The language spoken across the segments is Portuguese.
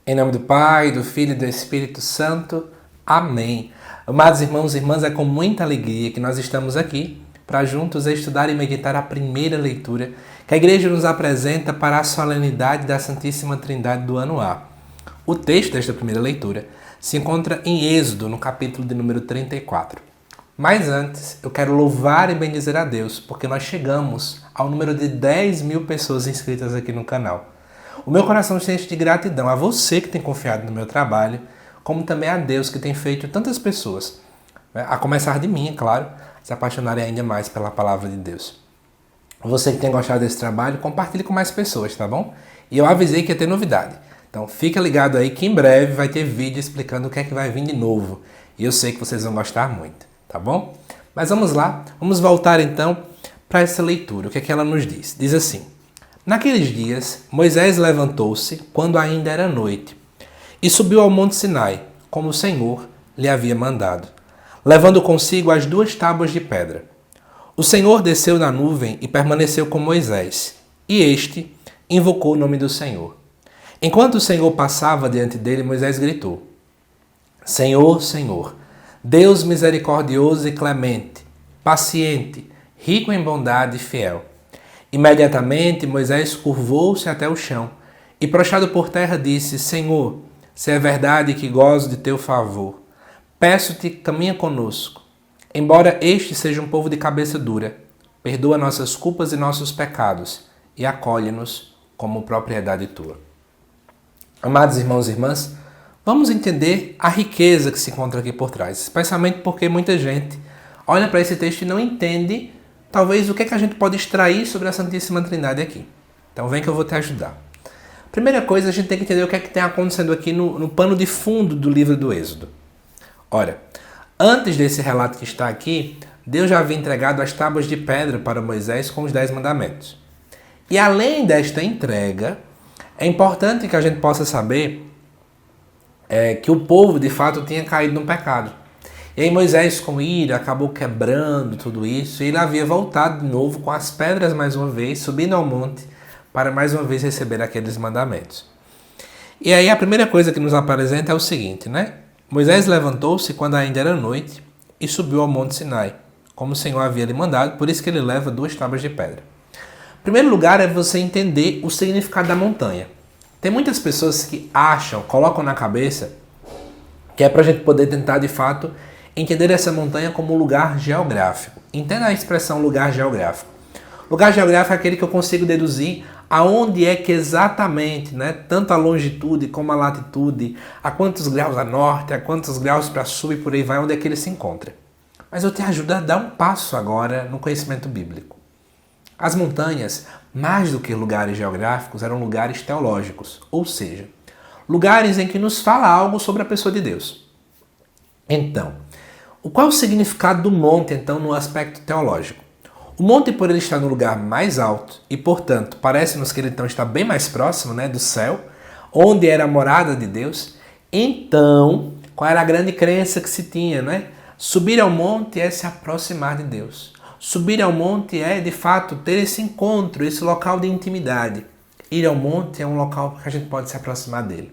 Em nome do Pai, do Filho e do Espírito Santo. Amém. Amados irmãos e irmãs, é com muita alegria que nós estamos aqui para juntos estudar e meditar a primeira leitura que a Igreja nos apresenta para a solenidade da Santíssima Trindade do ano A. O texto desta primeira leitura se encontra em Êxodo, no capítulo de número 34. Mas antes, eu quero louvar e bendizer a Deus, porque nós chegamos ao número de 10.000 pessoas inscritas aqui no canal. O meu coração se enche de gratidão a você que tem confiado no meu trabalho, como também a Deus que tem feito tantas pessoas, a começar de mim, é claro, se apaixonarem ainda mais pela palavra de Deus. Você que tem gostado desse trabalho, compartilhe com mais pessoas, tá bom? E eu avisei que ia ter novidade. Então fica ligado aí que em breve vai ter vídeo explicando o que é que vai vir de novo. E eu sei que vocês vão gostar muito, tá bom? Mas vamos lá, vamos voltar então para essa leitura. O que é que ela nos diz? Diz assim: Naqueles dias, Moisés levantou-se quando ainda era noite e subiu ao monte Sinai, como o Senhor lhe havia mandado, levando consigo as 2 tábuas de pedra. O Senhor desceu na nuvem e permaneceu com Moisés, e este invocou o nome do Senhor. Enquanto o Senhor passava diante dele, Moisés gritou: Senhor, Senhor, Deus misericordioso e clemente, paciente, rico em bondade e fiel. Imediatamente Moisés curvou-se até o chão e, prostrado por terra, disse: Senhor, se é verdade que gozo de teu favor, peço-te, caminha conosco. Embora este seja um povo de cabeça dura, perdoa nossas culpas e nossos pecados e acolhe-nos como propriedade tua. Amados irmãos e irmãs, vamos entender a riqueza que se encontra aqui por trás, especialmente porque muita gente olha para esse texto e não entende talvez o que é que a gente pode extrair sobre a Santíssima Trindade aqui. Então vem que eu vou te ajudar. Primeira coisa, a gente tem que entender o que é que tem acontecendo aqui no pano de fundo do livro do Êxodo. Ora, antes desse relato que está aqui, Deus já havia entregado as tábuas de pedra para Moisés com os 10 mandamentos. E além desta entrega, é importante que a gente possa saber que o povo de fato tinha caído num pecado. E aí Moisés, com ira, acabou quebrando tudo isso e ele havia voltado de novo com as pedras mais uma vez, subindo ao monte para mais uma vez receber aqueles mandamentos. E aí a primeira coisa que nos apresenta é o seguinte, né? Moisés levantou-se quando ainda era noite e subiu ao monte Sinai, como o Senhor havia lhe mandado, por isso que ele leva 2 tábuas de pedra. Em primeiro lugar é você entender o significado da montanha. Tem muitas pessoas que acham, colocam na cabeça que é para a gente poder tentar de fato entender essa montanha como um lugar geográfico. Entenda a expressão lugar geográfico. Lugar geográfico é aquele que eu consigo deduzir aonde é que exatamente, né, tanto a longitude como a latitude, a quantos graus a norte, a quantos graus para sul e por aí vai, onde é que ele se encontra. Mas eu te ajudo a dar um passo agora no conhecimento bíblico. As montanhas, mais do que lugares geográficos, eram lugares teológicos, ou seja, lugares em que nos fala algo sobre a pessoa de Deus. Então, qual é o significado do monte, então, no aspecto teológico? O monte, por ele estar no lugar mais alto, e, portanto, parece-nos que ele então está bem mais próximo, né, do céu, onde era a morada de Deus, então, qual era a grande crença que se tinha, né? Subir ao monte é se aproximar de Deus. Subir ao monte é, de fato, ter esse encontro, esse local de intimidade. Ir ao monte é um local que a gente pode se aproximar dele.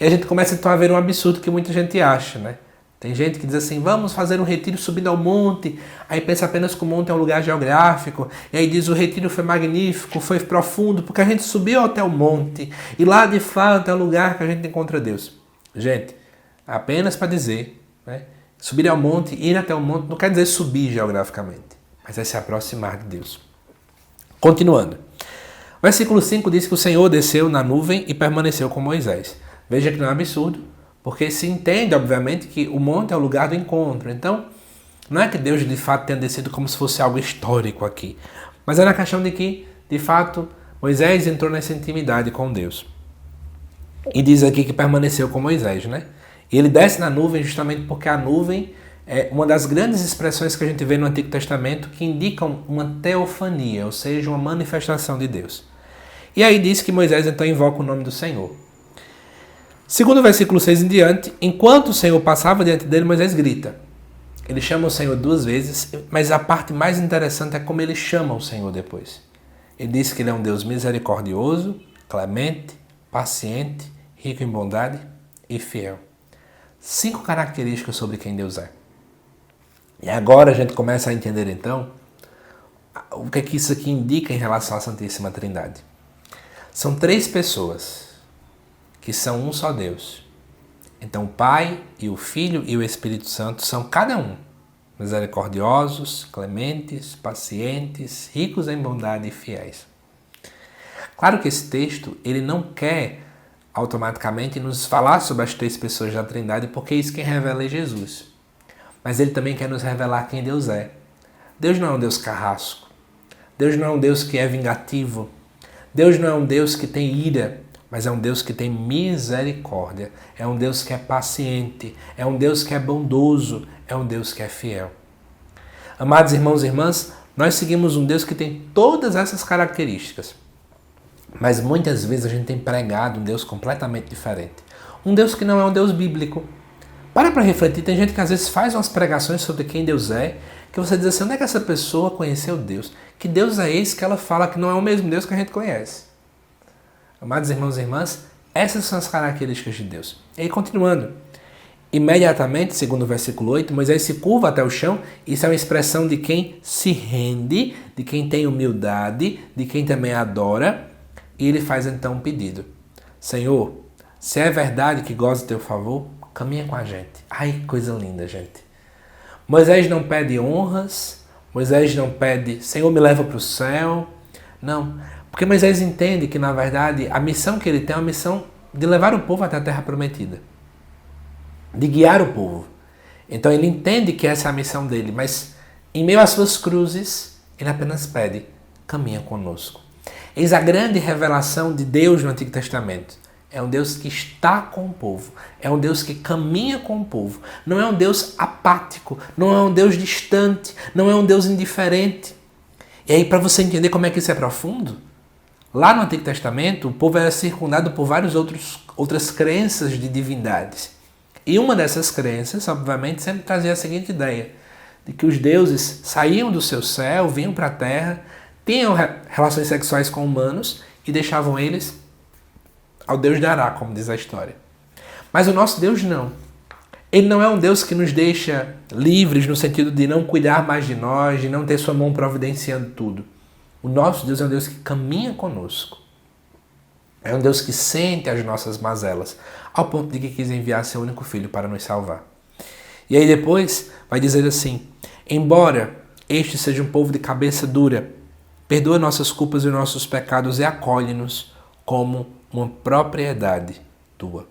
E a gente começa então a ver um absurdo que muita gente acha, né? Tem gente que diz assim, vamos fazer um retiro subindo ao monte, aí pensa apenas que o monte é um lugar geográfico, e aí diz o retiro foi magnífico, foi profundo, porque a gente subiu até o monte, e lá de fato é o lugar que a gente encontra Deus. Gente, apenas para dizer, né, subir ao monte, ir até o monte, não quer dizer subir geograficamente, mas é se aproximar de Deus. Continuando. O versículo 5 diz que o Senhor desceu na nuvem e permaneceu com Moisés. Veja que não é absurdo. Porque se entende, obviamente, que o monte é o lugar do encontro. Então, não é que Deus, de fato, tenha descido como se fosse algo histórico aqui. Mas é na questão de que, de fato, Moisés entrou nessa intimidade com Deus. E diz aqui que permaneceu com Moisés, né? E ele desce na nuvem justamente porque a nuvem é uma das grandes expressões que a gente vê no Antigo Testamento que indicam uma teofania, ou seja, uma manifestação de Deus. E aí diz que Moisés, então, invoca o nome do Senhor. Segundo o versículo 6 em diante, enquanto o Senhor passava diante dele, Moisés grita. Ele chama o Senhor 2 vezes, mas a parte mais interessante é como ele chama o Senhor depois. Ele diz que ele é um Deus misericordioso, clemente, paciente rico em bondade e fiel. 5 características sobre quem Deus é. E agora a gente começa a entender então o que é que isso aqui indica em relação à Santíssima Trindade. São 3 pessoas que são um só Deus. Então o Pai e o Filho e o Espírito Santo são cada um misericordiosos, clementes, pacientes, ricos em bondade e fiéis. Claro que esse texto ele não quer automaticamente nos falar sobre as 3 pessoas da Trindade, porque isso quem revela é Jesus. Mas ele também quer nos revelar quem Deus é. Deus não é um Deus carrasco. Deus não é um Deus que é vingativo. Deus não é um Deus que tem ira, mas é um Deus que tem misericórdia. É um Deus que é paciente. É um Deus que é bondoso. É um Deus que é fiel. Amados irmãos e irmãs, nós seguimos um Deus que tem todas essas características. Mas muitas vezes a gente tem pregado um Deus completamente diferente. Um Deus que não é um Deus bíblico. Para refletir, tem gente que às vezes faz umas pregações sobre quem Deus é, que você diz assim, onde é que essa pessoa conheceu Deus? Que Deus é esse que ela fala que não é o mesmo Deus que a gente conhece? Amados irmãos e irmãs, essas são as características de Deus. E aí, continuando. Imediatamente, segundo o versículo 8, Moisés se curva até o chão. Isso é uma expressão de quem se rende, de quem tem humildade, de quem também adora. E ele faz então um pedido. Senhor, se é verdade que goza do teu favor, caminha com a gente. Ai, que coisa linda, gente. Moisés não pede honras, Moisés não pede, Senhor, me leva para o céu. Não, porque Moisés entende que, na verdade, a missão que ele tem é uma missão de levar o povo até a terra prometida, de guiar o povo. Então ele entende que essa é a missão dele, mas em meio às suas cruzes, ele apenas pede, caminha conosco. Eis a grande revelação de Deus no Antigo Testamento. É um Deus que está com o povo. É um Deus que caminha com o povo. Não é um Deus apático. Não é um Deus distante. Não é um Deus indiferente. E aí, para você entender como é que isso é profundo, lá no Antigo Testamento, o povo era circundado por várias outras crenças de divindades. E uma dessas crenças, obviamente, sempre trazia a seguinte ideia, de que os deuses saíam do seu céu, vinham para a terra, tinham relações sexuais com humanos e deixavam eles ao Deus dará, como diz a história. Mas o nosso Deus não. Ele não é um Deus que nos deixa livres no sentido de não cuidar mais de nós, de não ter sua mão providenciando tudo. O nosso Deus é um Deus que caminha conosco. É um Deus que sente as nossas mazelas, ao ponto de que quis enviar seu único filho para nos salvar. E aí depois vai dizer assim, embora este seja um povo de cabeça dura, perdoa nossas culpas e nossos pecados e acolhe-nos como uma propriedade tua.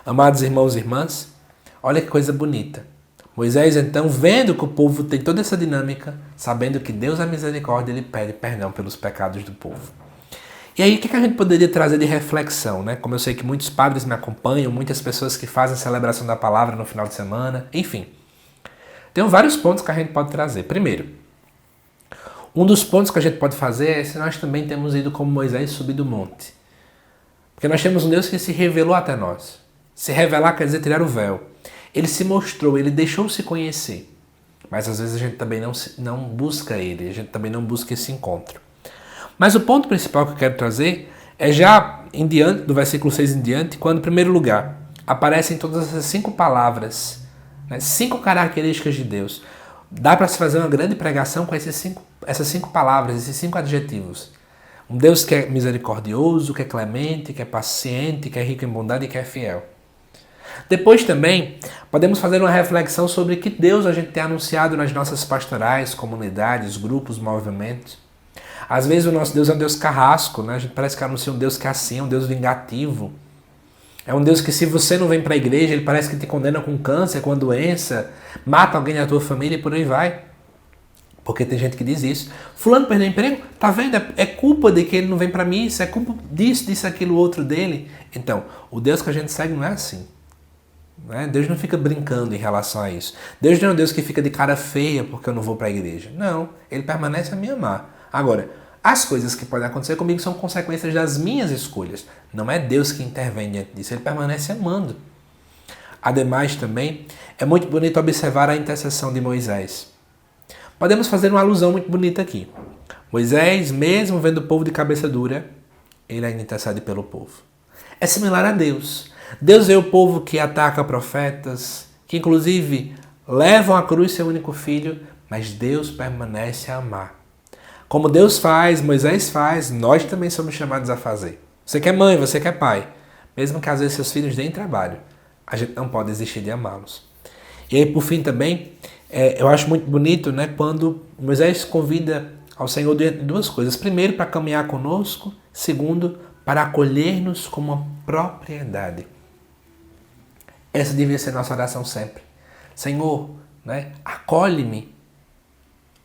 Amados irmãos e irmãs, olha que coisa bonita. Moisés, então, vendo que o povo tem toda essa dinâmica, sabendo que Deus é misericórdia, ele pede perdão pelos pecados do povo. E aí, o que a gente poderia trazer de reflexão, né? Como eu sei que muitos padres me acompanham, muitas pessoas que fazem a celebração da palavra no final de semana, enfim. Tem vários pontos que a gente pode trazer. Primeiro, um dos pontos que a gente pode fazer é se nós também temos ido como Moisés subir do monte. Porque nós temos um Deus que se revelou até nós. Se revelar quer dizer tirar o véu. Ele se mostrou, ele deixou se conhecer. Mas às vezes a gente também não busca ele, a gente também não busca esse encontro. Mas o ponto principal que eu quero trazer é já em diante, do versículo 6 em diante, quando em primeiro lugar aparecem todas essas 5 palavras, né, 5 características de Deus. Dá para se fazer uma grande pregação com essas 5 palavras, esses 5 adjetivos. Um Deus que é misericordioso, que é clemente, que é paciente, que é rico em bondade e que é fiel. Depois também podemos fazer uma reflexão sobre que Deus a gente tem anunciado nas nossas pastorais, comunidades, grupos, movimentos. Às vezes o nosso Deus é um Deus carrasco, né? A gente parece que anuncia um Deus que é assim, um Deus vingativo. É um Deus que se você não vem para a igreja, ele parece que te condena com câncer, com a doença, mata alguém da tua família e por aí vai. Porque tem gente que diz isso. Fulano perdeu o emprego? Tá vendo? É culpa de que ele não vem para missa, é culpa disso, aquilo, outro dele. Então, o Deus que a gente segue não é assim. Né? Deus não fica brincando em relação a isso. Deus não é um Deus que fica de cara feia porque eu não vou para a igreja. Não, ele permanece a me amar. Agora, as coisas que podem acontecer comigo são consequências das minhas escolhas. Não é Deus que intervém diante disso, ele permanece amando. Ademais, também, é muito bonito observar a intercessão de Moisés. Podemos fazer uma alusão muito bonita aqui. Moisés, mesmo vendo o povo de cabeça dura, ele ainda intercede pelo povo. é similar a Deus. Deus vê o povo que ataca profetas, que inclusive levam à cruz seu único filho, mas Deus permanece a amar. Como Deus faz, Moisés faz, nós também somos chamados a fazer. Você que é mãe, você que é pai, mesmo que às vezes seus filhos deem trabalho, a gente não pode desistir de amá-los. E aí, por fim, também, eu acho muito bonito, né, quando Moisés convida ao Senhor de duas coisas. Primeiro, para caminhar conosco. Segundo, para acolher-nos como uma propriedade. Essa devia ser nossa oração sempre. Senhor, né, acolhe-me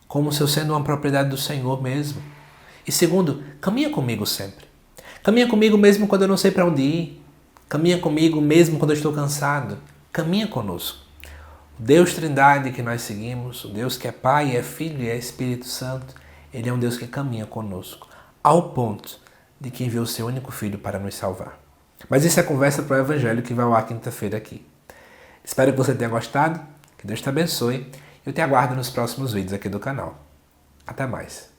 como se eu sendo uma propriedade do Senhor mesmo. E segundo, caminha comigo sempre. Caminha comigo mesmo quando eu não sei para onde ir. Caminha comigo mesmo quando eu estou cansado. Caminha conosco. O Deus Trindade que nós seguimos, o Deus que é Pai, é Filho e é Espírito Santo, Ele é um Deus que caminha conosco, ao ponto de que enviou o seu único Filho para nos salvar. Mas isso é conversa para o Evangelho que vai ao ar quinta-feira aqui. Espero que você tenha gostado, que Deus te abençoe e eu te aguardo nos próximos vídeos aqui do canal. Até mais.